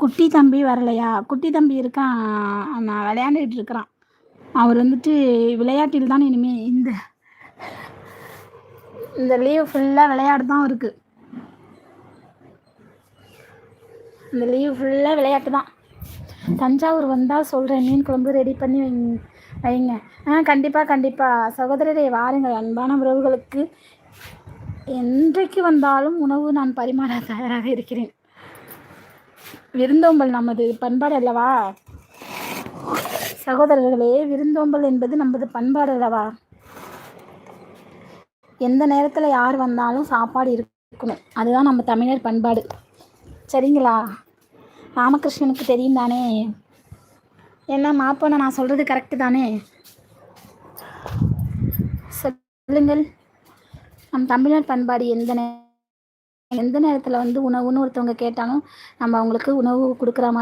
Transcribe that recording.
குட்டி தம்பி வரலையா? குட்டி தம்பி இருக்கான். நான் விளையாண்டுட்டு இருக்கிறான். அவர் வந்துட்டு விளையாட்டில் தான் இனிமே இந்த இந்த லீவ் ஃபுல்லாக விளையாடு தான் இருக்கு. இந்த லீவ் ஃபுல்லாக விளையாட்டு தான். தஞ்சாவூர் வந்தால் சொல்கிறேன், மீன் குழம்பு ரெடி பண்ணி வைங்க. கண்டிப்பாக கண்டிப்பாக சகோதரரே, வாருங்கள். அன்பான உறவுகளுக்கு என்றைக்கு வந்தாலும் உணவு நான் பரிமாற தயாராக இருக்கிறேன். விருந்தோம்பல் நமது பண்பாடு அல்லவா சகோதரர்களே? விருந்தோம்பல் என்பது நமது பண்பாடு அல்லவா? எந்த நேரத்தில் யார் வந்தாலும் சாப்பாடு இருக்கணும். அதுதான் நம்ம தமிழர் பண்பாடு. சரிங்களா? ராமகிருஷ்ணனுக்கு தெரியும் தானே? என்ன மாப்போன நான் சொல்கிறது கரெக்டு தானே? சொல்லுங்கள். நம் தமிழர் பண்பாடு எந்த நேரத்தில் வந்து உணவுன்னு ஒருத்தவங்க கேட்டாலும் நம்ம அவங்களுக்கு உணவு கொடுக்குற மாதிரி